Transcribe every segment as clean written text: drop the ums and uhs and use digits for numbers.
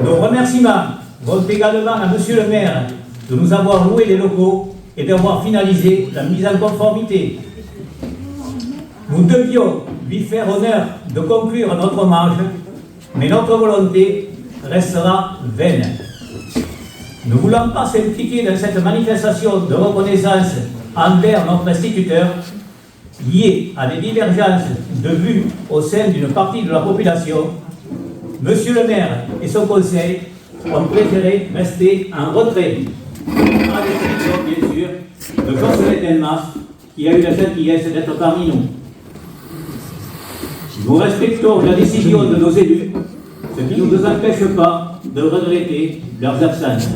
Nos remerciements vont également à Monsieur le maire de nous avoir loué les locaux et d'avoir finalisé la mise en conformité. Nous devions lui faire honneur de conclure notre hommage, mais notre volonté restera vaine. Ne voulant pas s'impliquer dans cette manifestation de reconnaissance envers notre instituteur, liée à des divergences de vues au sein d'une partie de la population, Monsieur le maire et son conseil ont préféré rester en retrait, à l'exception, bien sûr, de Jocelyne Delmas, qui a eu la gentillesse d'être parmi nous. Nous respectons la décision de nos élus, ce qui ne nous empêche pas de regretter leurs absences.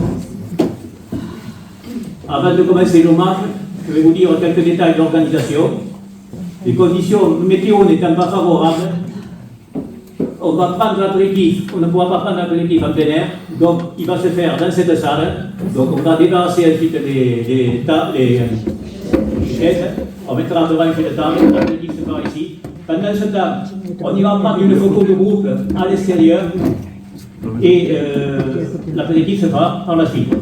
Avant de commencer l'hommage, je vais vous dire quelques détails d'organisation. Les conditions météo n'étant pas favorables, on va prendre l'apéritif, on ne pourra pas prendre l'apéritif en plein air, donc il va se faire dans cette salle. Donc on va débarrasser ensuite les chaises, on mettra devant une table, l'apéritif se fera ici. Pendant ce temps, on ira prendre une photo de groupe à l'extérieur et l'apéritif se fera par la suite.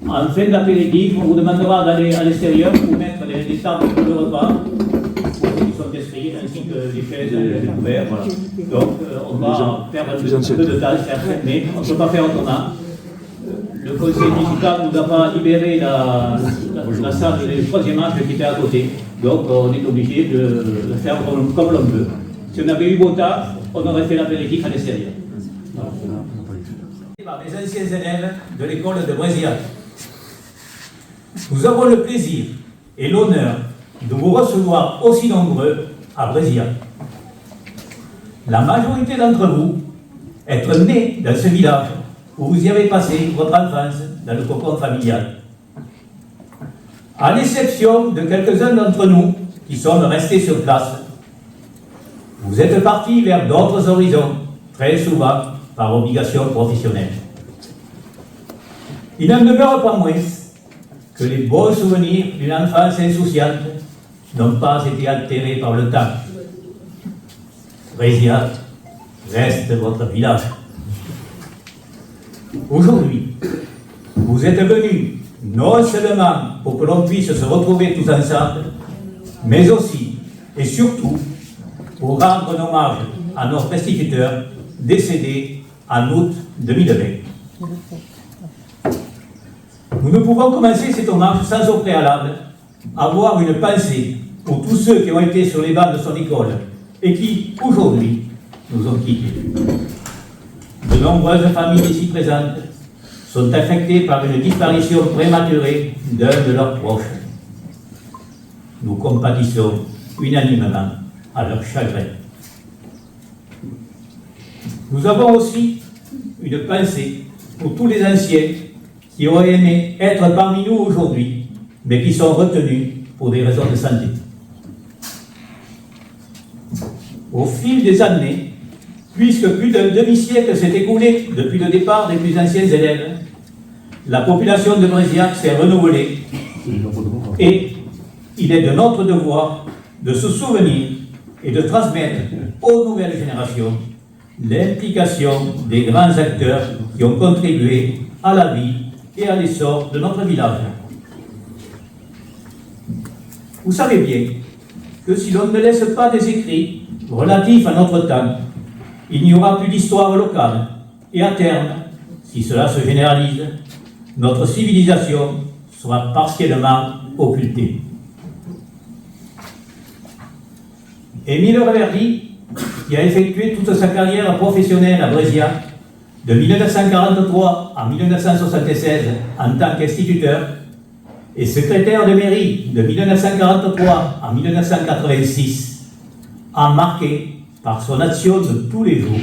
En fin d'apéritif, on vous demandera d'aller à l'extérieur pour mettre les tables de repas qui sont inscrits, ainsi que les chaises et les couverts. Voilà. Donc, on va faire un peu de tâches, mais on ne peut pas faire autrement. Le conseil municipal nous a pas libéré la salle du troisième âge qui était à côté. Donc, on est obligé de le faire comme l'on veut. Si on avait eu beau temps, on aurait fait l'apéritif à l'extérieur. Par les anciens élèves de l'école de Brézillac. Nous avons le plaisir et l'honneur de vous recevoir aussi nombreux à Brézillac. La majorité d'entre vous êtes nés dans ce village où vous y avez passé votre enfance dans le cocon familial. À l'exception de quelques-uns d'entre nous qui sont restés sur place, vous êtes partis vers d'autres horizons, très souvent par obligation professionnelle. Il n'en demeure pas moins que les beaux souvenirs d'une enfance insouciante n'ont pas été altérés par le temps. Brézillac reste votre village. Aujourd'hui, vous êtes venus non seulement pour que l'on puisse se retrouver tous ensemble, mais aussi et surtout pour rendre un hommage à notre instituteur décédé en août 2020. Nous ne pouvons commencer cet hommage sans au préalable avoir une pensée pour tous ceux qui ont été sur les bancs de son école et qui, aujourd'hui, nous ont quittés. De nombreuses familles ici présentes sont affectées par une disparition prématurée d'un de leurs proches. Nous compatissons unanimement à leur chagrin. Nous avons aussi une pensée pour tous les anciens qui auraient aimé être parmi nous aujourd'hui, mais qui sont retenus pour des raisons de santé. Au fil des années, puisque plus d'un demi-siècle s'est écoulé depuis le départ des plus anciens élèves, la population de Brézillac s'est renouvelée et il est de notre devoir de se souvenir et de transmettre aux nouvelles générations l'implication des grands acteurs qui ont contribué à la vie et à l'essor de notre village. Vous savez bien que si l'on ne laisse pas des écrits relatifs à notre temps, il n'y aura plus d'histoire locale et à terme, si cela se généralise, notre civilisation sera partiellement occultée. Émile Reverdy, qui a effectué toute sa carrière professionnelle à Brézillac, de 1943 à 1976 en tant qu'instituteur et secrétaire de mairie de 1943 à 1986, a marqué par son action de tous les jours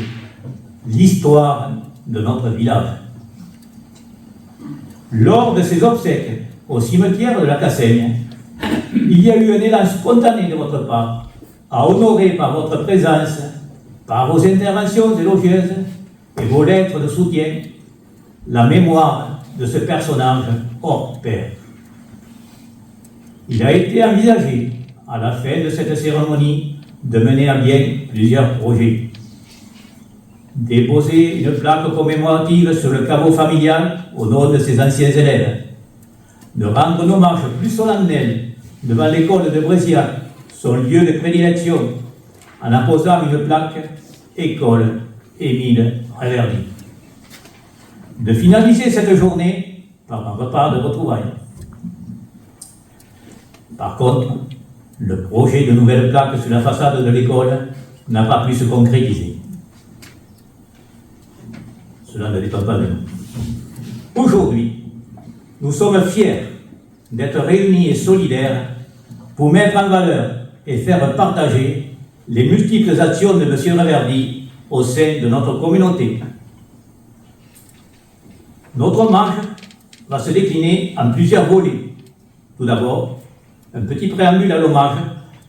l'histoire de notre village. Lors de ses obsèques au cimetière de la Cassaigne, il y a eu un élan spontané de votre part à honorer par votre présence, par vos interventions élogieuses et vos lettres de soutien, la mémoire de ce personnage hors pair. Il a été envisagé, à la fin de cette cérémonie, de mener à bien plusieurs projets. déposer une plaque commémorative sur le caveau familial au nom de ses anciens élèves, de rendre un hommage plus solennel devant l'école de Bréziac, son lieu de prédilection, en apposant une plaque « École Émile Reverdy ». De finaliser cette journée par un repas de retrouvailles. Par contre, le projet de nouvelle plaque sur la façade de l'école n'a pas pu se concrétiser. Cela ne dépend pas de nous. Aujourd'hui, nous sommes fiers d'être réunis et solidaires pour mettre en valeur et faire partager les multiples actions de M. Reverdy au sein de notre communauté. Notre hommage va se décliner en plusieurs volets. Tout d'abord, un petit préambule à l'hommage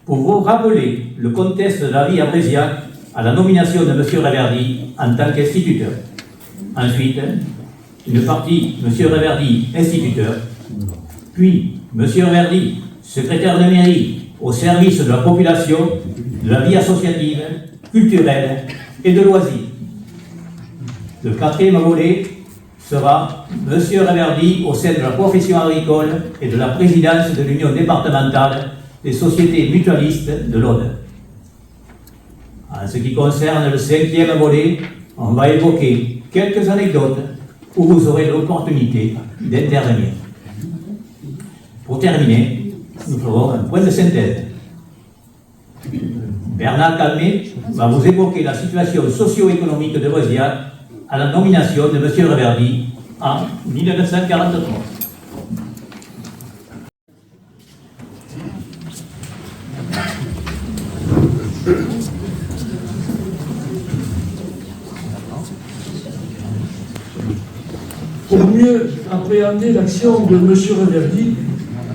pour vous rappeler le contexte de la vie à Bréziac à la nomination de M. Reverdy en tant qu'instituteur. Ensuite, une partie M. Reverdy, instituteur, puis M. Reverdy, secrétaire de mairie au service de la population, de la vie associative, culturelle et de loisirs. Le quatrième volet sera M. Reverdy au sein de la profession agricole et de la présidence de l'Union départementale des sociétés mutualistes de l'Aude. En ce qui concerne le cinquième volet, on va évoquer quelques anecdotes où vous aurez l'opportunité d'intervenir. Pour terminer, nous ferons un point de synthèse. Bernard Calmet va vous évoquer la situation socio-économique de Bréziac à la nomination de M. Reverdy en 1943. Pour mieux appréhender l'action de M. Reverdy,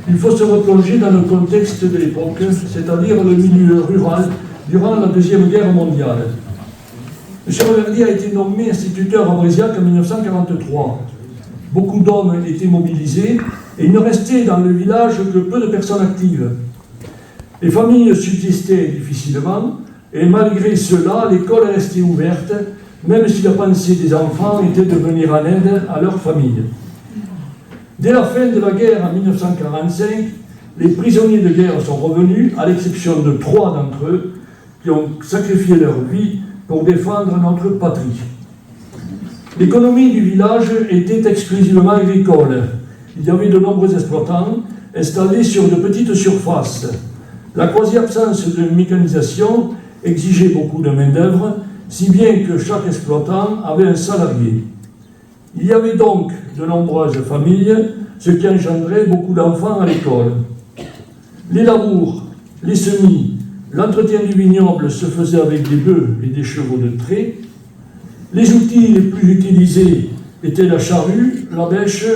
il faut se replonger dans le contexte de l'époque, c'est-à-dire le milieu rural durant la Deuxième Guerre mondiale. M. Reverdy a été nommé instituteur à Bréziac en 1943. Beaucoup d'hommes étaient mobilisés et il ne restait dans le village que peu de personnes actives. Les familles subsistaient difficilement et malgré cela, l'école restait ouverte, même si la pensée des enfants était de venir en aide à leur famille. Dès la fin de la guerre en 1945, les prisonniers de guerre sont revenus, à l'exception de 3 d'entre eux qui ont sacrifié leur vie pour défendre notre patrie. L'économie du village était exclusivement agricole. Il y avait de nombreux exploitants installés sur de petites surfaces. La quasi-absence de mécanisation exigeait beaucoup de main-d'œuvre, si bien que chaque exploitant avait un salarié. Il y avait donc de nombreuses familles, ce qui engendrait beaucoup d'enfants à l'école. Les labours, les semis, l'entretien du vignoble se faisait avec des bœufs et des chevaux de trait. Les outils les plus utilisés étaient la charrue, la bêche,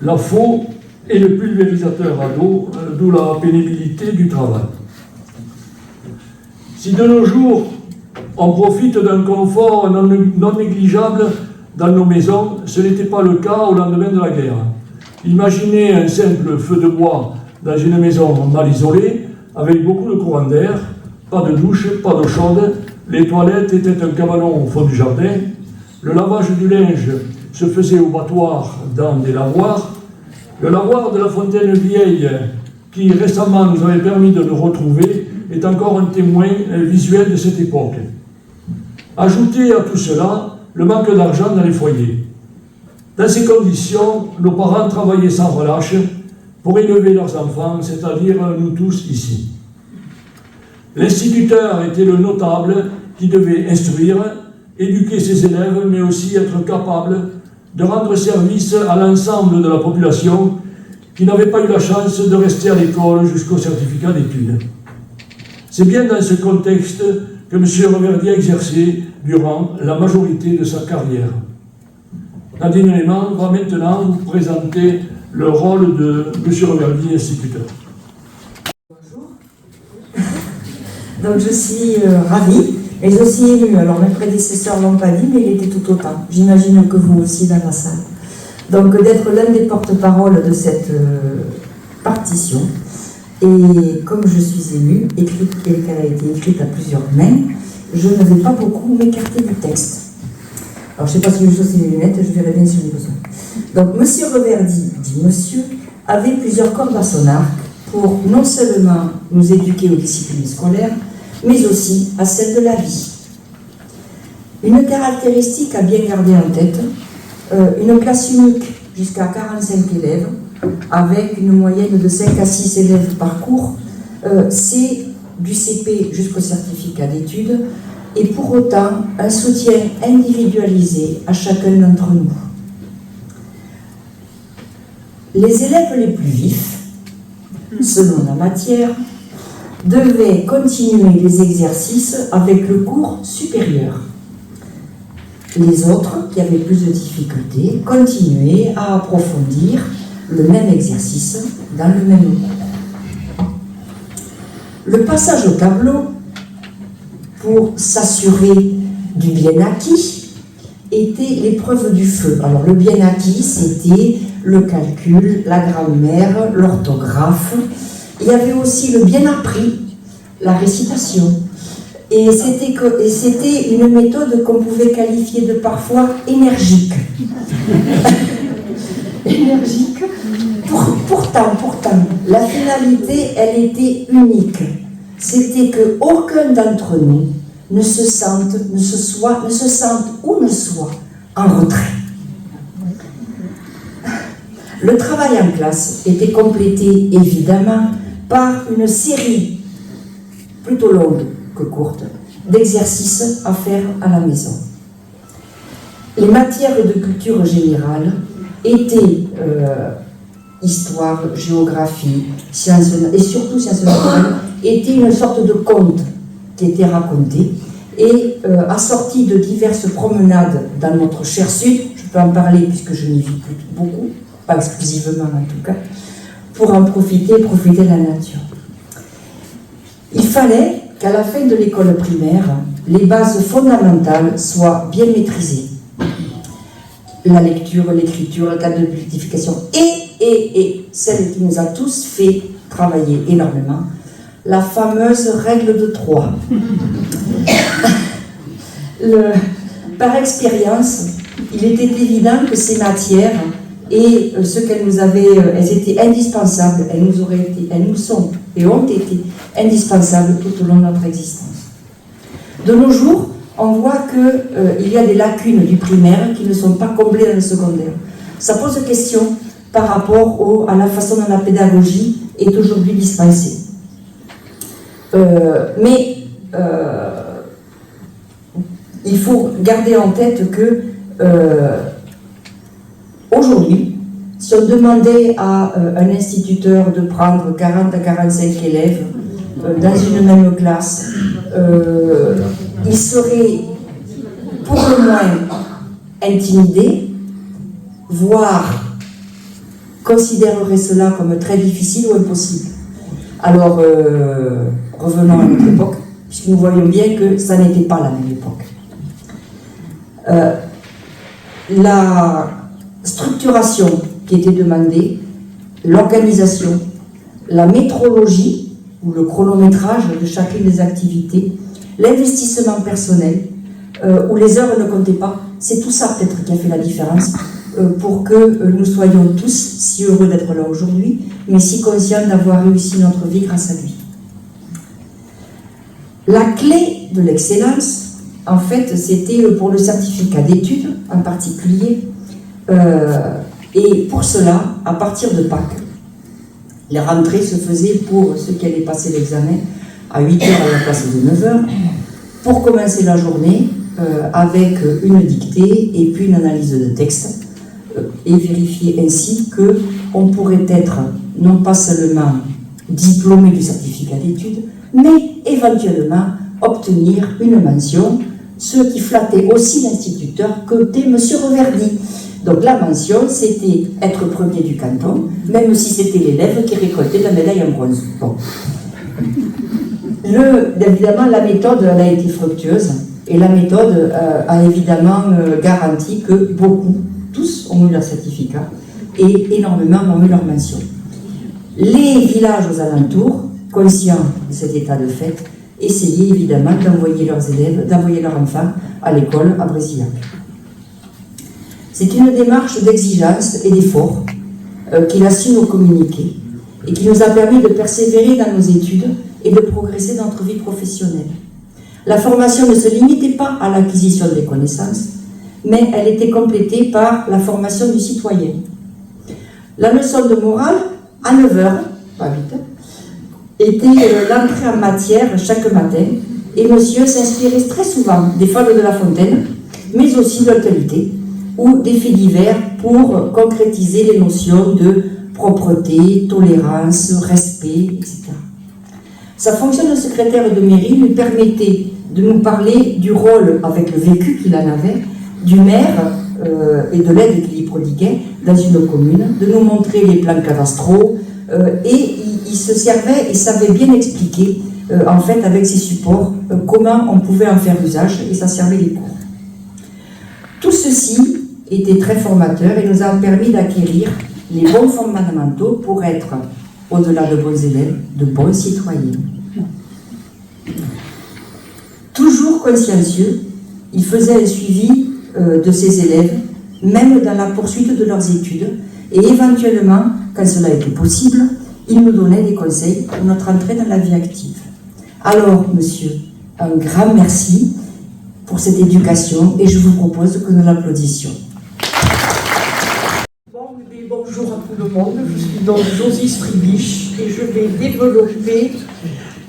la faux et le pulvérisateur à dos, d'où la pénibilité du travail. Si de nos jours, on profite d'un confort non négligeable dans nos maisons, ce n'était pas le cas au lendemain de la guerre. Imaginez un simple feu de bois dans une maison mal isolée, avec beaucoup de courant d'air, pas de douche, pas d'eau chaude, les toilettes étaient un cabanon au fond du jardin, le lavage du linge se faisait au battoir dans des lavoirs, le lavoir de la Fontaine Vieille, qui récemment nous avait permis de nous retrouver, est encore un témoin visuel de cette époque. Ajoutez à tout cela le manque d'argent dans les foyers. Dans ces conditions, nos parents travaillaient sans relâche pour élever leurs enfants, c'est-à-dire nous tous ici. L'instituteur était le notable qui devait instruire, éduquer ses élèves, mais aussi être capable de rendre service à l'ensemble de la population qui n'avait pas eu la chance de rester à l'école jusqu'au certificat d'études. C'est bien dans ce contexte que M. Reverdy a exercé durant la majorité de sa carrière. Nadine Lehmann va maintenant vous présenter le rôle de M. Reverdy, instituteur. Bonjour. Donc je suis ravie, et aussi élue. Alors mes prédécesseurs ne l'ont pas dit, mais il était tout autant. J'imagine que vous aussi dans la salle. Donc d'être l'un des porte-parole de cette partition. Et comme je suis élue, écrite et qu'elle a été écrite à plusieurs mains, je ne vais pas beaucoup m'écarter du texte. Alors, je ne sais pas si je chausse les lunettes, je verrai bien si j'en ai besoin. Donc, Monsieur Reverdy, dit Monsieur, avait plusieurs cordes à son arc pour non seulement nous éduquer aux disciplines scolaires, mais aussi à celles de la vie. Une caractéristique à bien garder en tête, une classe unique jusqu'à 45 élèves, avec une moyenne de 5 à 6 élèves par cours, c'est du CP jusqu'au certificat d'études, et pour autant un soutien individualisé à chacun d'entre nous. Les élèves les plus vifs, selon la matière, devaient continuer les exercices avec le cours supérieur. Les autres, qui avaient plus de difficultés, continuaient à approfondir le même exercice dans le même cours. Le passage au tableau, pour s'assurer du bien acquis, était l'épreuve du feu. Alors le bien acquis, c'était le calcul, la grammaire, l'orthographe. Il y avait aussi le bien appris, la récitation. Et c'était une méthode qu'on pouvait qualifier de parfois énergique. Énergique. Pourtant, la finalité, elle était unique. C'était qu'aucun d'entre nous ne se sente ou ne soit en retrait. Le travail en classe était complété évidemment par une série plutôt longue que courte d'exercices à faire à la maison. Les matières de culture générale étaient histoire, géographie, sciences et surtout sciences naturelles, étaient une sorte de conte qui était raconté et assorti de diverses promenades dans notre cher Sud, je peux en parler puisque je n'y vis plus beaucoup, pas exclusivement en tout cas, pour en profiter de la nature. Il fallait qu'à la fin de l'école primaire, les bases fondamentales soient bien maîtrisées. La lecture, l'écriture, le cadre de multiplication et celle qui nous a tous fait travailler énormément, la fameuse règle de 3. Par expérience, il était évident que ces matières et ce qu'elles nous avaient, elles étaient indispensables, elles nous sont et ont été indispensables tout au long de notre existence. De nos jours, on voit qu'il y a des lacunes du primaire qui ne sont pas comblées dans le secondaire. Ça pose question par rapport à la façon dont la pédagogie est aujourd'hui dispensée. Mais il faut garder en tête que aujourd'hui, si on demandait à un instituteur de prendre 40 à 45 élèves dans une même classe, il serait pour le moins intimidé, voire considérerait cela comme très difficile ou impossible. Alors, revenons à notre époque, puisque nous voyons bien que ça n'était pas la même époque. La structuration qui était demandée, l'organisation, la métrologie, ou le chronométrage de chacune des activités, l'investissement personnel, où les heures ne comptaient pas, c'est tout ça peut-être qui a fait la différence pour que nous soyons tous si heureux d'être là aujourd'hui, mais si conscients d'avoir réussi notre vie grâce à lui. La clé de l'excellence, en fait, c'était pour le certificat d'études en particulier, et pour cela, à partir de Pâques, les rentrées se faisaient pour ceux qui allaient passer l'examen à 8h à la place de 9h, pour commencer la journée avec une dictée et puis une analyse de texte, et vérifier ainsi qu'on pourrait être non pas seulement diplômé du certificat d'études, mais éventuellement obtenir une mention, ce qui flattait aussi l'instituteur que était M. Reverdy. Donc la mention, c'était être premier du canton, même si c'était l'élève qui récoltait la médaille en bronze. Bon. Évidemment, la méthode elle a été fructueuse, et la méthode a évidemment garanti que beaucoup, tous ont eu leur certificat, et énormément ont eu leur mention. Les villages aux alentours, conscients de cet état de fait, essayaient évidemment d'envoyer leurs élèves, d'envoyer leurs enfants à l'école à Brézillac. C'est une démarche d'exigence et d'effort qu'il a su nous communiquer et qui nous a permis de persévérer dans nos études et de progresser dans notre vie professionnelle. La formation ne se limitait pas à l'acquisition des connaissances, mais elle était complétée par la formation du citoyen. La leçon de morale, à 9h, pas vite, était l'entrée en matière chaque matin, et monsieur s'inspirait très souvent des fables de La Fontaine, mais aussi de l'actualité, ou des faits divers pour concrétiser les notions de propreté, tolérance, respect, etc. Sa fonction de secrétaire de mairie lui permettait de nous parler du rôle, avec le vécu qu'il en avait, du maire et de l'aide qu'il y prodiguait dans une commune, de nous montrer les plans cadastraux, et il se servait et savait bien expliquer, en fait, avec ses supports, comment on pouvait en faire usage, et ça servait les cours. Tout ceci était très formateur et nous a permis d'acquérir les bons fondamentaux pour être, au-delà de bons élèves, de bons citoyens. Toujours consciencieux, il faisait un suivi de ses élèves, même dans la poursuite de leurs études, et éventuellement, quand cela était possible, il nous donnait des conseils pour notre entrée dans la vie active. Alors, monsieur, un grand merci pour cette éducation et je vous propose que nous l'applaudissions. Bonjour à tout le monde, je suis donc Josie Stribiche et je vais développer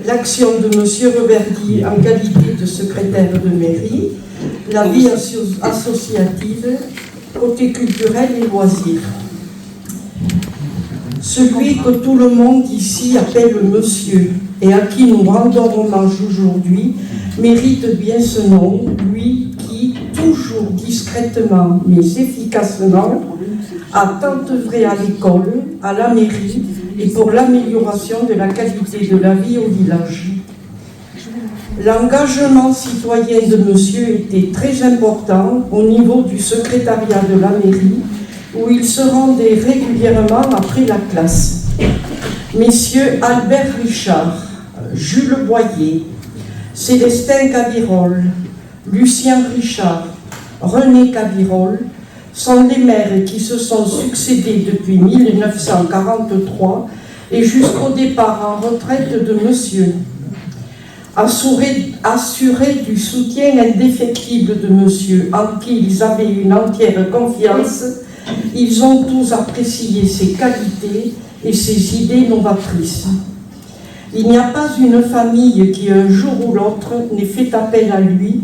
l'action de monsieur Reverdy en qualité de secrétaire de mairie, la vie associative, côté culturel et loisirs. Celui que tout le monde ici appelle monsieur et à qui nous rendons hommage aujourd'hui mérite bien ce nom, lui qui, toujours discrètement mais efficacement, a tant œuvré à l'école, à la mairie et pour l'amélioration de la qualité de la vie au village. L'engagement citoyen de monsieur était très important au niveau du secrétariat de la mairie où il se rendait régulièrement après la classe. Messieurs Albert Richard, Jules Boyer, Célestin Cabirol, Lucien Richard, René Cabirol sont les maires qui se sont succédés depuis 1943 et jusqu'au départ en retraite de monsieur. Assurés du soutien indéfectible de monsieur, en qui ils avaient une entière confiance, ils ont tous apprécié ses qualités et ses idées novatrices. Il n'y a pas une famille qui, un jour ou l'autre, n'ait fait appel à lui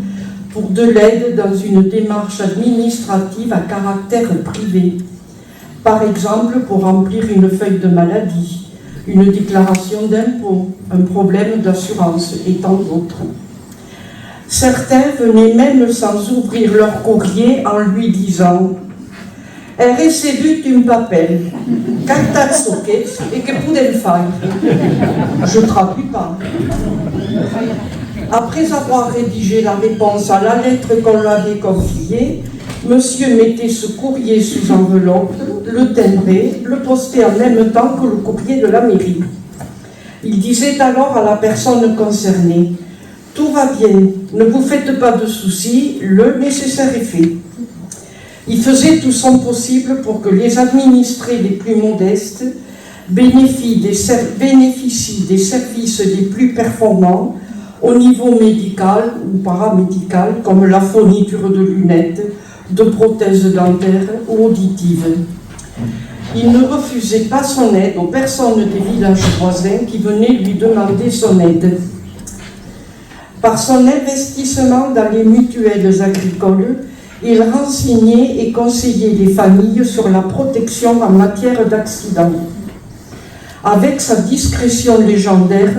pour de l'aide dans une démarche administrative à caractère privé. Par exemple, pour remplir une feuille de maladie, une déclaration d'impôt, un problème d'assurance et tant d'autres. Certains venaient même sans ouvrir leur courrier en lui disant « He recevuto un papel, cazzo che e che pouvez faire ?» Je ne traduis pas. Après avoir rédigé la réponse à la lettre qu'on lui avait confiée, monsieur mettait ce courrier sous enveloppe, le timbrait, le postait en même temps que le courrier de la mairie. Il disait alors à la personne concernée « Tout va bien, ne vous faites pas de soucis, le nécessaire est fait ». Il faisait tout son possible pour que les administrés les plus modestes bénéficient des services les plus performants au niveau médical ou paramédical, comme la fourniture de lunettes, de prothèses dentaires ou auditives. Il ne refusait pas son aide aux personnes des villages voisins qui venaient lui demander son aide. Par son investissement dans les mutuelles agricoles, il renseignait et conseillait les familles sur la protection en matière d'accidents. Avec sa discrétion légendaire,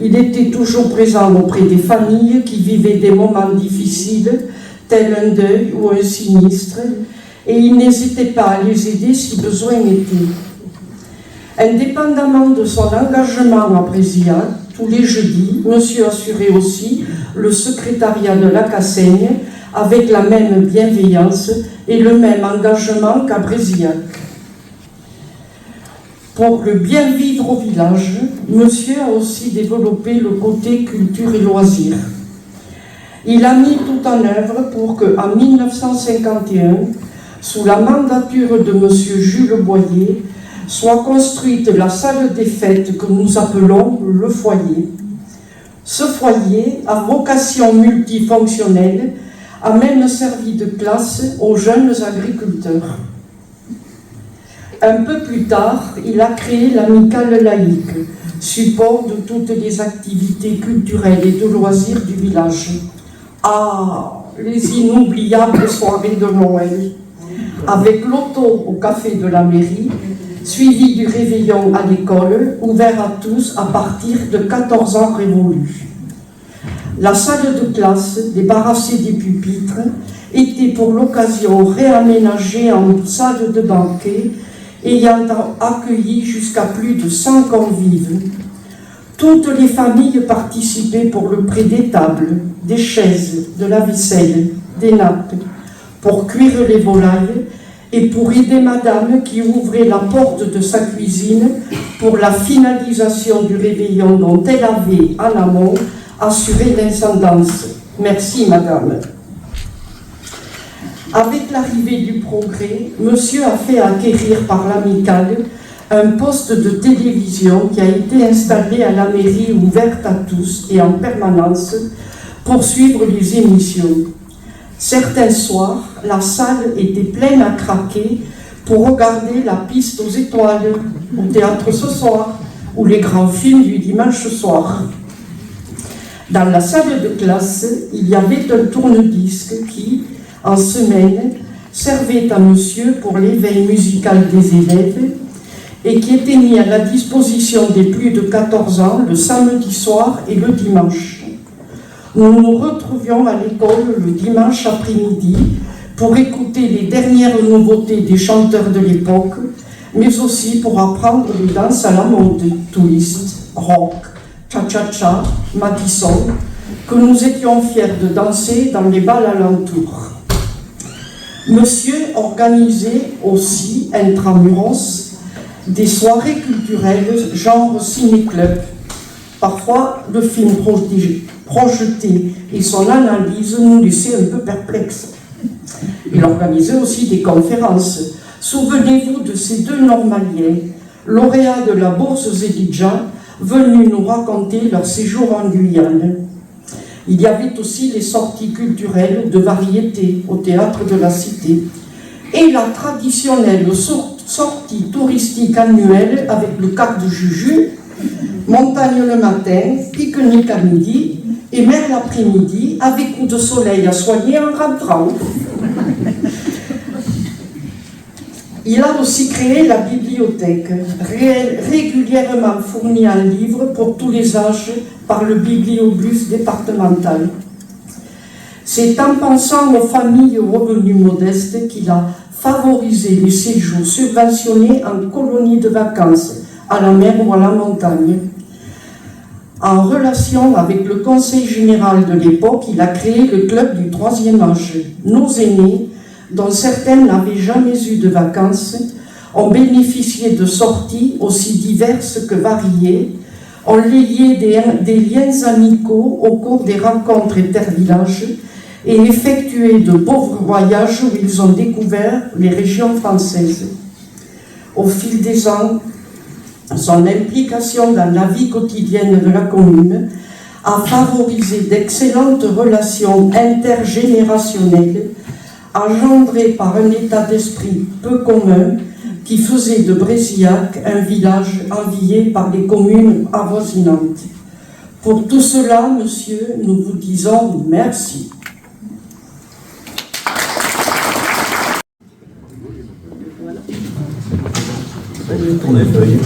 il était toujours présent auprès des familles qui vivaient des moments difficiles, tels un deuil ou un sinistre, et il n'hésitait pas à les aider si besoin était. Indépendamment de son engagement à Brésil, tous les jeudis, monsieur assurait aussi le secrétariat de la Cassaigne avec la même bienveillance et le même engagement qu'à Brésil. Pour le bien vivre au village, monsieur a aussi développé le côté culture et loisirs. Il a mis tout en œuvre pour qu'en 1951, sous la mandature de M. Jules Boyer, soit construite la salle des fêtes que nous appelons le foyer. Ce foyer, à vocation multifonctionnelle, a même servi de classe aux jeunes agriculteurs. Un peu plus tard, il a créé l'amicale laïque, support de toutes les activités culturelles et de loisirs du village. Ah, les inoubliables soirées de Noël, avec l'auto au café de la mairie, suivi du réveillon à l'école, ouvert à tous à partir de 14 ans révolus. La salle de classe, débarrassée des pupitres, était pour l'occasion réaménagée en salle de banquet, ayant accueilli jusqu'à plus de 100 convives. Toutes les familles participaient pour le prêt des tables, des chaises, de la vaisselle, des nappes, pour cuire les volailles et pour aider madame qui ouvrait la porte de sa cuisine pour la finalisation du réveillon dont elle avait, en amont, assuré l'intendance. Merci madame. Avec l'arrivée du progrès, monsieur a fait acquérir par l'amicale un poste de télévision qui a été installé à la mairie, ouverte à tous et en permanence pour suivre les émissions. Certains soirs, la salle était pleine à craquer pour regarder la piste aux étoiles, au théâtre ce soir, ou les grands films du dimanche soir. Dans la salle de classe, il y avait un tourne-disque qui, en semaine, servait à monsieur pour l'éveil musical des élèves et qui était mis à la disposition des plus de 14 ans le samedi soir et le dimanche. Nous nous retrouvions à l'école le dimanche après-midi pour écouter les dernières nouveautés des chanteurs de l'époque, mais aussi pour apprendre les danses à la mode, twist, rock, cha-cha-cha, Madison, que nous étions fiers de danser dans les bals alentours. Monsieur organisait aussi, intramuros, des soirées culturelles genre ciné-club. Parfois, le film projeté et son analyse nous laissaient un peu perplexes. Il organisait aussi des conférences. Souvenez-vous de ces deux normaliens, lauréats de la bourse Zelidja, venus nous raconter leur séjour en Guyane. Il y avait aussi les sorties culturelles de variété au théâtre de la Cité et la traditionnelle sortie touristique annuelle avec le Cap de Juju, montagne le matin, pique-nique à midi et mer l'après-midi avec coup de soleil à soigner en rentrant. Il a aussi créé la bibliothèque, régulièrement fournie en livres pour tous les âges par le bibliobus départemental. C'est en pensant aux familles aux revenus modestes qu'il a favorisé les séjours subventionnés en colonies de vacances, à la mer ou à la montagne. En relation avec le conseil général de l'époque, il a créé le club du troisième âge. Nos aînés, dont certains n'avaient jamais eu de vacances, ont bénéficié de sorties aussi diverses que variées, ont lié des liens amicaux au cours des rencontres intervillages et effectué de beaux voyages où ils ont découvert les régions françaises. Au fil des ans, son implication dans la vie quotidienne de la commune a favorisé d'excellentes relations intergénérationnelles engendrées par un état d'esprit peu commun qui faisait de Brézillac un village envié par les communes avoisinantes. Pour tout cela, monsieur, nous vous disons merci. Tournez les feuilles.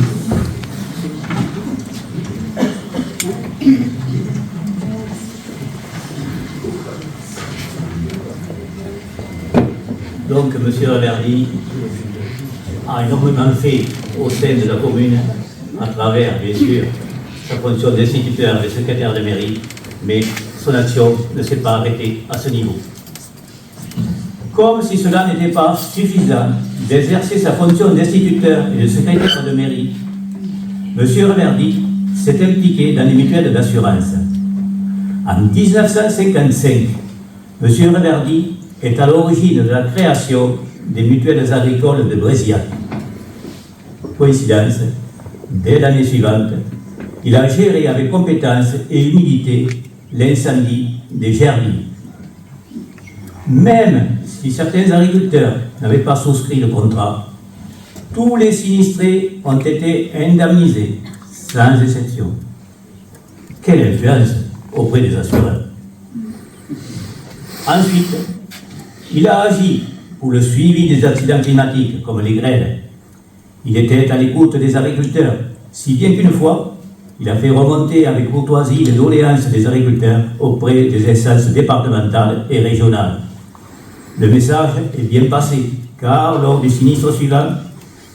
Donc, M. Reverdy a énormément fait au sein de la commune, à travers, bien sûr, sa fonction d'instituteur et secrétaire de mairie, mais son action ne s'est pas arrêtée à ce niveau. Comme si cela n'était pas suffisant d'exercer sa fonction d'instituteur et de secrétaire de mairie, M. Reverdy s'est impliqué dans les mutuelles d'assurance. En 1955, M. Reverdy est à l'origine de la création des mutuelles agricoles de Bréziac. Coïncidence, dès l'année suivante, il a géré avec compétence et humilité l'incendie des Gervilles. Même si certains agriculteurs n'avaient pas souscrit le contrat, tous les sinistrés ont été indemnisés, sans exception. Quelle influence auprès des assureurs. Ensuite, il a agi pour le suivi des accidents climatiques, comme les grêles. Il était à l'écoute des agriculteurs, si bien qu'une fois, il a fait remonter avec courtoisie les doléances des agriculteurs auprès des instances départementales et régionales. Le message est bien passé, car lors du sinistre suivant,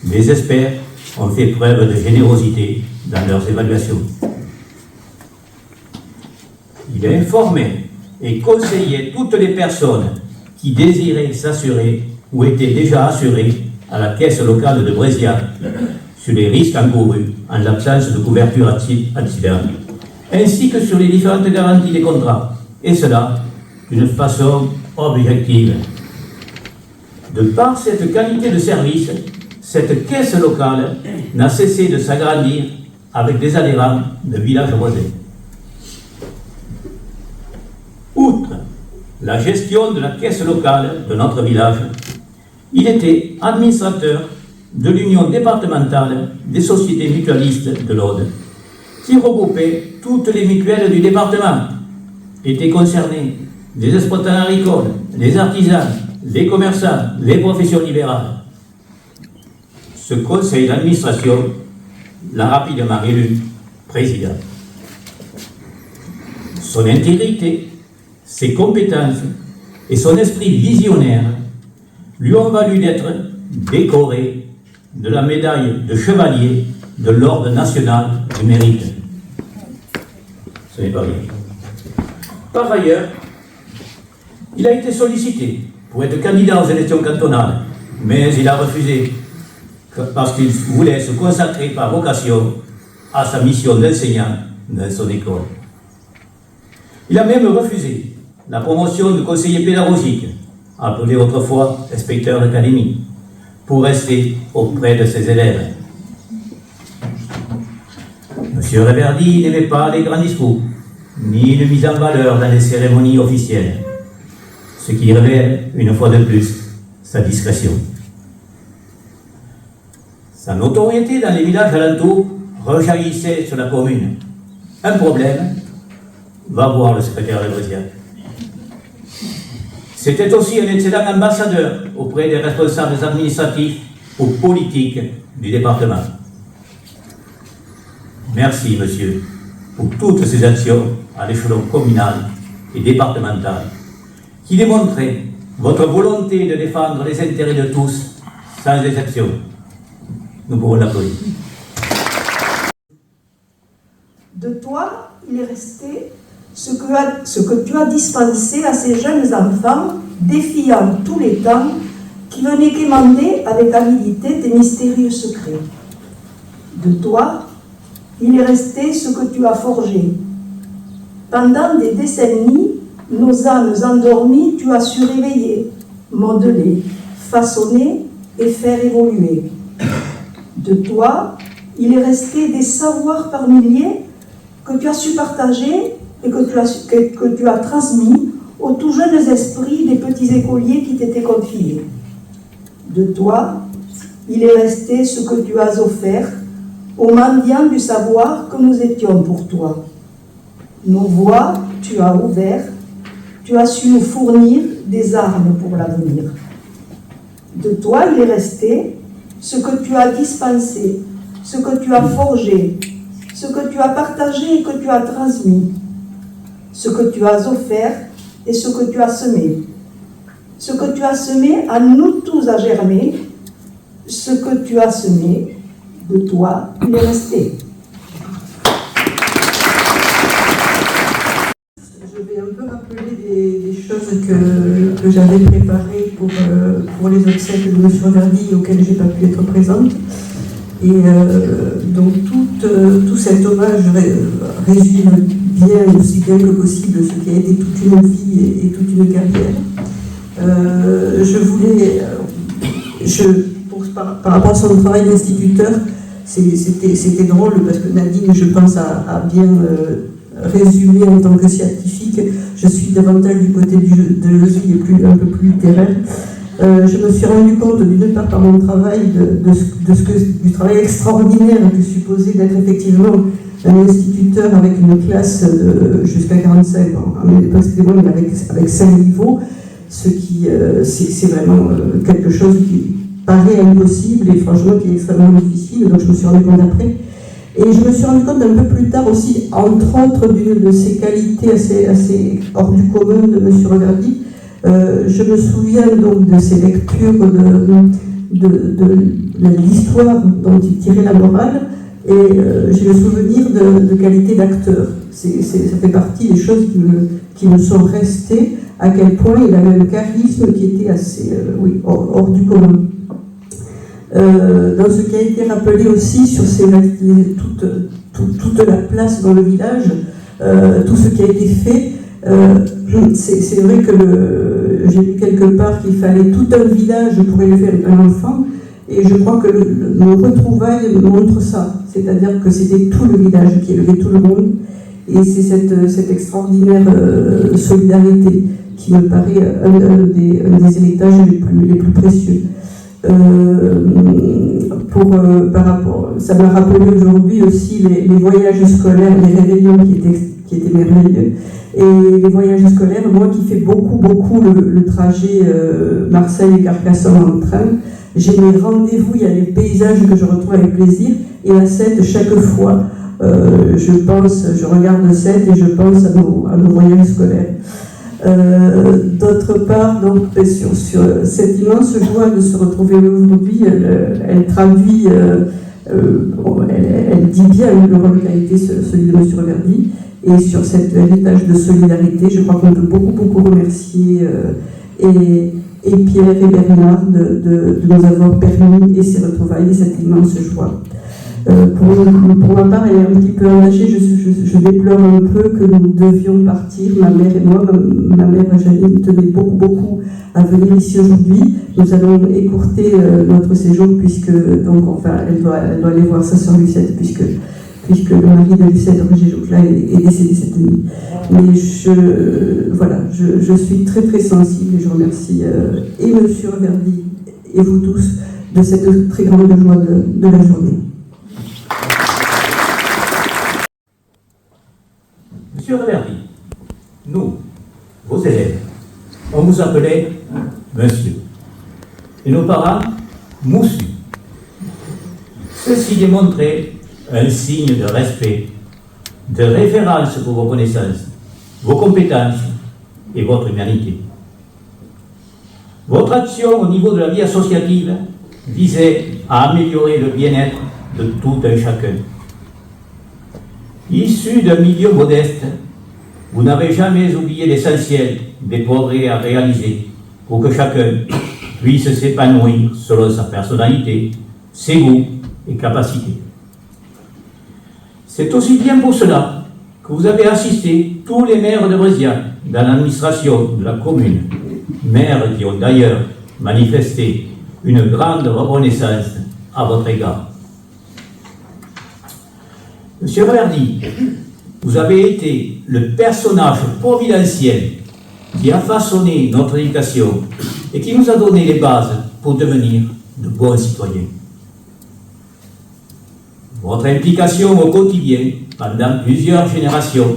les experts ont fait preuve de générosité dans leurs évaluations. Il a informé et conseillé toutes les personnes qui désiraient s'assurer ou étaient déjà assurées à la caisse locale de Bréziac sur les risques encourus en l'absence de couverture accident, ainsi que sur les différentes garanties des contrats, et cela d'une façon objective. De par cette qualité de service, cette caisse locale n'a cessé de s'agrandir avec des adhérents de villages voisins. Outre la gestion de la caisse locale de notre village, il était administrateur de l'Union départementale des sociétés mutualistes de l'Aude, qui regroupait toutes les mutuelles du département. Étaient concernés les exploitants agricoles, les artisans, les commerçants, les professions libérales. Ce conseil d'administration l'a rapidement élu président. Son intégrité, ses compétences et son esprit visionnaire lui ont valu d'être décoré de la médaille de chevalier de l'Ordre national du mérite. Ce n'est pas rien. Par ailleurs, il a été sollicité pour être candidat aux élections cantonales, mais il a refusé parce qu'il voulait se consacrer par vocation à sa mission d'enseignant dans son école. Il a même refusé la promotion de conseiller pédagogique, appelé autrefois inspecteur d'académie, pour rester auprès de ses élèves. M. Reverdy n'aimait pas les grands discours, ni une mise en valeur dans les cérémonies officielles, ce qui révèle, une fois de plus, sa discrétion. Sa notoriété dans les villages alentours rejaillissait sur la commune. Un problème, va voir le secrétaire de Bréziac. C'était aussi un excellent ambassadeur auprès des responsables administratifs ou politiques du département. Merci, monsieur, pour toutes ces actions à l'échelon communal et départemental qui démontraient votre volonté de défendre les intérêts de tous, sans exception. Nous pouvons l'applaudir. De toi, il est resté ce que tu as dispensé à ces jeunes enfants, défiant tous les temps, qui venaient quémander avec avidité tes mystérieux secrets. De toi, il est resté ce que tu as forgé. Pendant des décennies, nos âmes endormies, tu as su réveiller, modeler, façonner et faire évoluer. De toi, il est resté des savoirs par milliers que tu as su partager et que tu as transmis aux tout jeunes esprits des petits écoliers qui t'étaient confiés. De toi, il est resté ce que tu as offert aux mendiants du savoir que nous étions pour toi. Nos voies, tu as ouvert, tu as su nous fournir des armes pour l'avenir. De toi, il est resté ce que tu as dispensé, ce que tu as forgé, ce que tu as partagé et que tu as transmis, ce que tu as offert et ce que tu as semé. Ce que tu as semé à nous tous à germer, ce que tu as semé, de toi, il est resté. Je vais un peu rappeler des choses que j'avais préparées pour les obsèques de M. Reverdy auxquelles je n'ai pas pu être présente. Et donc tout cet hommage résume bien, aussi bien que possible, ce qui a été toute une vie et toute une carrière. Je voulais par rapport à son travail d'instituteur, c'était drôle parce que Nadine, je pense, a bien résumé en tant que scientifique. Je suis davantage du côté de Logie et un peu plus littéraire. Je me suis rendu compte, d'une part par mon travail, du travail extraordinaire que supposait d'être effectivement un instituteur avec une classe jusqu'à 45 ans, mais avec 5 niveaux, ce qui c'est vraiment quelque chose qui paraît impossible et franchement qui est extrêmement difficile, donc je me suis rendu compte après. Et je me suis rendu compte un peu plus tard aussi, entre autres, d'une de ces qualités assez hors du commun de M. Reverdy. Je me souviens donc de ces lectures de l'histoire dont il tirait la morale, et j'ai le souvenir de qualité d'acteur. Ça fait partie des choses qui me sont restées, à quel point il avait un charisme qui était assez hors du commun. Dans ce qui a été rappelé aussi sur toute la place dans le village, tout ce qui a été fait, c'est vrai que j'ai lu quelque part qu'il fallait tout un village pour élever un enfant, et je crois que nos retrouvailles montrent ça, c'est-à-dire que c'était tout le village qui élevait tout le monde, et c'est cette extraordinaire solidarité qui me paraît un des héritages les plus précieux. Par rapport, ça m'a rappelé aujourd'hui aussi les voyages scolaires, les réveillons qui étaient merveilleux. Et les voyages scolaires, moi qui fais beaucoup le trajet Marseille-Carcassonne en train, j'ai mes rendez-vous, il y a les paysages que je retrouve avec plaisir, et à Sète, chaque fois, je regarde Sète et je pense à nos voyages scolaires. D'autre part, donc, sur cette immense joie de se retrouver aujourd'hui, elle traduit, elle dit bien le rôle qu'a été celui de M. Reverdy, et sur cet héritage de solidarité, je crois qu'on peut beaucoup remercier et Pierre et Bernard de nous avoir permis et ces retrouvailles et cette immense joie. Pour ma part, elle est un petit peu engagée. Je déplore un peu que nous devions partir, ma mère et moi. Ma mère, Janine, tenait beaucoup à venir ici aujourd'hui. Nous allons écourter notre séjour puisque, donc, enfin, elle doit aller voir sa sœur Lucette puisque le mari de Lucette, Roger Joucla, est décédé cette nuit. Mais je suis très sensible et je remercie et M. Reverdy et vous tous de cette très grande joie de la journée. Monsieur Reverdy, nous, vos élèves, on vous appelait monsieur. Et nos parents, moussu. Ceci démontrait un signe de respect, de référence pour vos connaissances, vos compétences et votre humanité. Votre action au niveau de la vie associative visait à améliorer le bien-être de tout un chacun. Issu d'un milieu modeste, vous n'avez jamais oublié l'essentiel des progrès à réaliser pour que chacun puisse s'épanouir selon sa personnalité, ses goûts et capacités. C'est aussi bien pour cela que vous avez assisté tous les maires de Bréziac dans l'administration de la commune, maires qui ont d'ailleurs manifesté une grande reconnaissance à votre égard. Monsieur Reverdy, vous avez été le personnage providentiel qui a façonné notre éducation et qui nous a donné les bases pour devenir de bons citoyens. Votre implication au quotidien pendant plusieurs générations,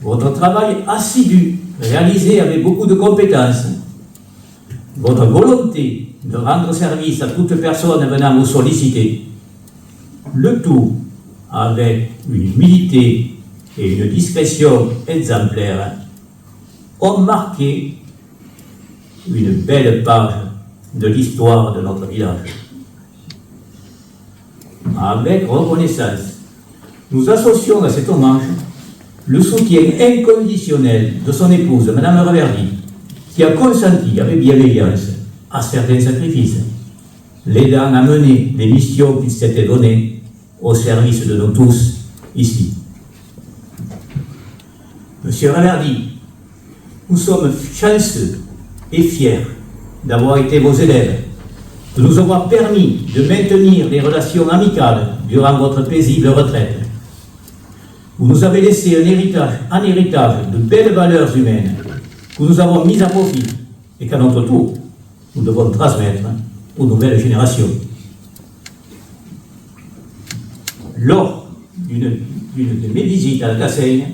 votre travail assidu réalisé avec beaucoup de compétences, votre volonté de rendre service à toute personne venant vous solliciter, le tout avec une humilité et une discrétion exemplaires, ont marqué une belle page de l'histoire de notre village. Avec reconnaissance, nous associons à cet hommage le soutien inconditionnel de son épouse, Mme Reverdy, qui a consenti avec bienveillance à certains sacrifices, l'aidant à mener les missions qui s'étaient données au service de nous tous ici. Monsieur Reverdy, nous sommes chanceux et fiers d'avoir été vos élèves de nous avoir permis de maintenir des relations amicales durant votre paisible retraite. Vous nous avez laissé un héritage de belles valeurs humaines que nous avons mis à profit et qu'à notre tour, nous devons transmettre aux nouvelles générations. Lors d'une de mes visites à la Cassaigne,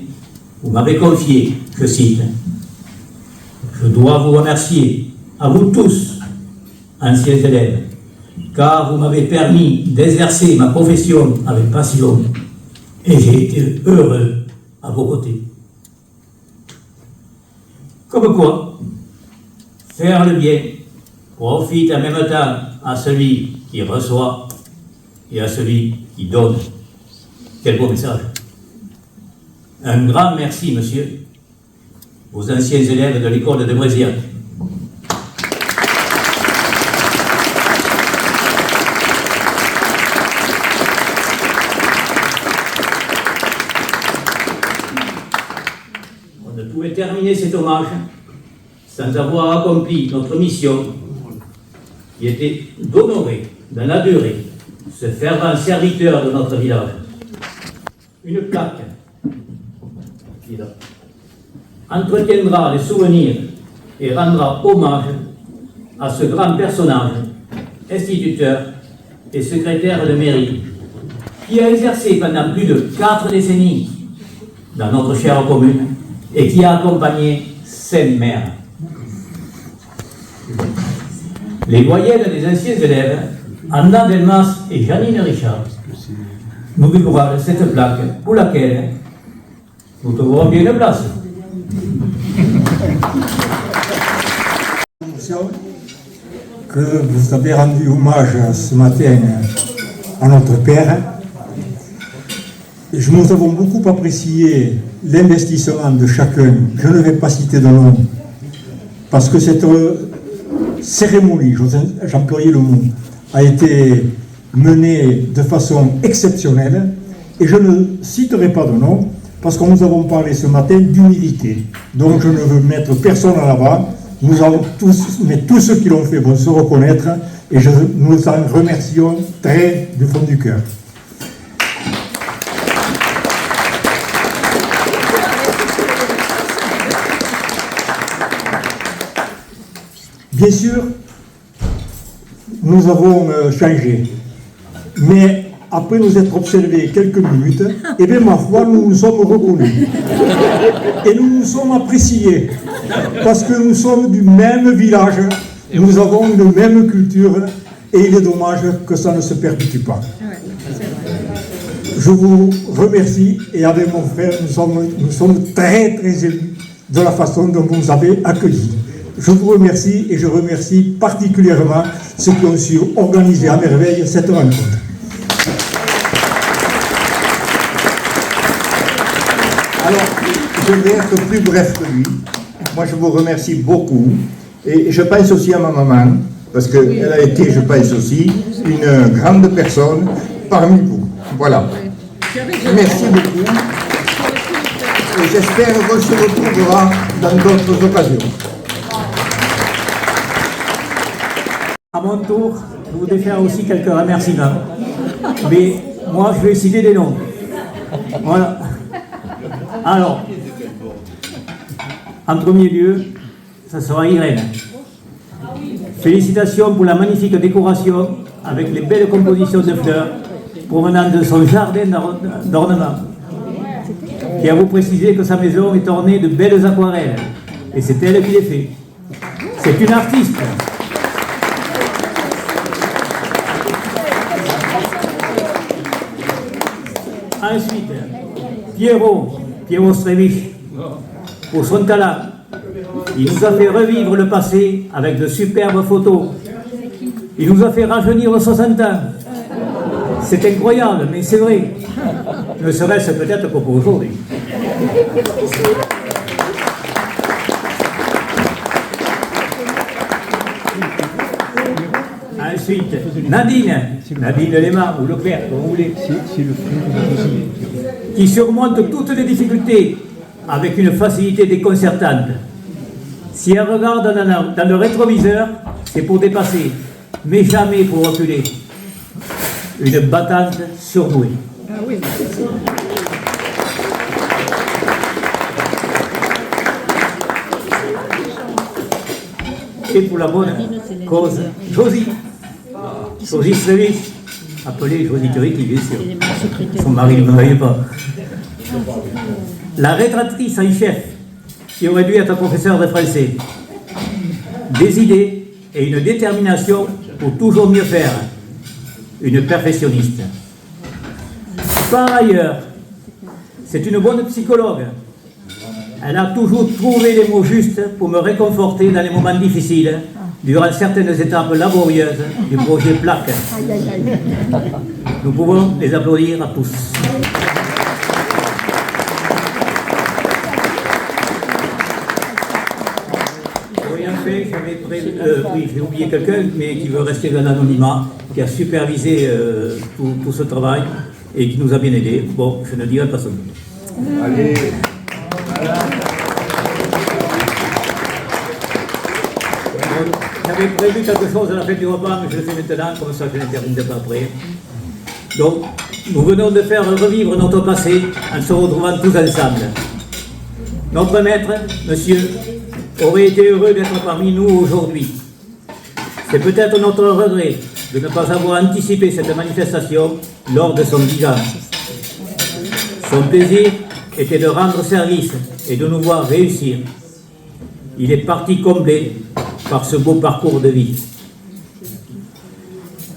vous m'avez confié, je cite, « Je dois vous remercier, à vous tous, anciens élèves, car vous m'avez permis d'exercer ma profession avec passion et j'ai été heureux à vos côtés. » Comme quoi, faire le bien profite en même temps à celui qui reçoit et à celui qui donne. Quel beau message. Un grand merci, monsieur, aux anciens élèves de l'école de Bréziac. On ne pouvait terminer cet hommage sans avoir accompli notre mission, qui était d'honorer dans la durée ce fervent serviteur de notre village. Une plaque qui là, entretiendra les souvenirs et rendra hommage à ce grand personnage, instituteur et secrétaire de mairie, qui a exercé pendant plus de 4 décennies dans notre chère commune et qui a accompagné 5 maires. Les voyelles des anciens élèves, Anna Delmas et Janine Richard, nous dévoilent cette plaque pour laquelle nous trouverons bien une place. Que vous avez rendu hommage ce matin à notre père. Nous avons beaucoup apprécié l'investissement de chacun. Je ne vais pas citer de nom, parce que cette cérémonie, j'employais le mot, a été menée de façon exceptionnelle, et je ne citerai pas de nom, parce que nous avons parlé ce matin d'humilité. Donc je ne veux mettre personne à l'avant. Nous avons tous, mais tous ceux qui l'ont fait vont se reconnaître, et nous en remercions très du fond du cœur. Bien sûr, nous avons changé, mais après nous être observés quelques minutes, et bien ma foi, nous nous sommes reconnus. Et nous nous sommes appréciés, parce que nous sommes du même village, nous avons une même culture, et il est dommage que ça ne se perpétue pas. Je vous remercie, et avec mon frère, nous sommes très très émus de la façon dont vous nous avez accueillis. Je vous remercie, et je remercie particulièrement ceux qui ont su organiser à merveille cette rencontre. Alors, je vais être plus bref que lui. Moi, je vous remercie beaucoup. Et je pense aussi à ma maman, parce qu'elle a été, je pense aussi, une grande personne parmi vous. Voilà. Merci beaucoup. Et j'espère qu'on se retrouvera dans d'autres occasions. À mon tour, je voudrais faire aussi quelques remerciements. Mais moi, je vais citer des noms. Voilà. Alors, en premier lieu, ça sera Irène. Félicitations pour la magnifique décoration avec les belles compositions de fleurs provenant de son jardin d'ornement. Et à vous préciser que sa maison est ornée de belles aquarelles. Et c'est elle qui les fait. C'est une artiste. Ensuite, Pierrot Strevich, pour son talent, il nous a fait revivre le passé avec de superbes photos. Il nous a fait rajeunir 60 ans. C'est incroyable, mais c'est vrai. Ne serait-ce peut-être que pour aujourd'hui. Ensuite, Nadine Lema, ou Leclerc, comme vous voulez, qui surmonte toutes les difficultés avec une facilité déconcertante. Si elle regarde dans le rétroviseur, c'est pour dépasser. mais jamais pour reculer. Une battante surdouée. Et pour la bonne cause, Josie Slevich, appelée Josie Turiki, bien sûr. Son mari ne me voyait pas. La rédactrice en chef, qui aurait dû être professeure de français. Des idées et une détermination pour toujours mieux faire. Une perfectionniste. Par ailleurs, c'est une bonne psychologue. Elle a toujours trouvé les mots justes pour me réconforter dans les moments difficiles, durant certaines étapes laborieuses du projet Plaque. Nous pouvons les applaudir à tous. Oui, en fait, j'ai oublié quelqu'un, mais qui veut rester dans l'anonymat, qui a supervisé tout ce travail et qui nous a bien aidés. Bon, je ne dirai pas son nom. Allez. J'avais prévu quelque chose à la fin du repas, mais je le fais maintenant, comme ça je ne termine pas après. Donc, nous venons de faire revivre notre passé en se retrouvant tous ensemble. Notre maître, monsieur, aurait été heureux d'être parmi nous aujourd'hui. C'est peut-être notre regret de ne pas avoir anticipé cette manifestation lors de son vivant. Son plaisir était de rendre service et de nous voir réussir. Il est parti comblé par ce beau parcours de vie.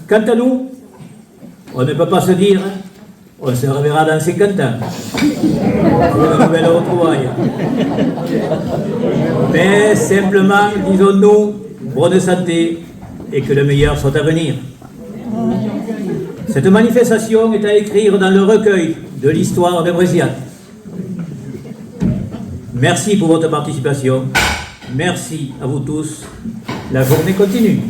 Quant à nous, on ne peut pas se dire on se reverra dans 50 ans pour une nouvelle retrouvaille. Mais simplement, disons-nous, bonne santé et que le meilleur soit à venir. Cette manifestation est à écrire dans le recueil de l'histoire de Bréziac. Merci pour votre participation. Merci à vous tous. La journée continue.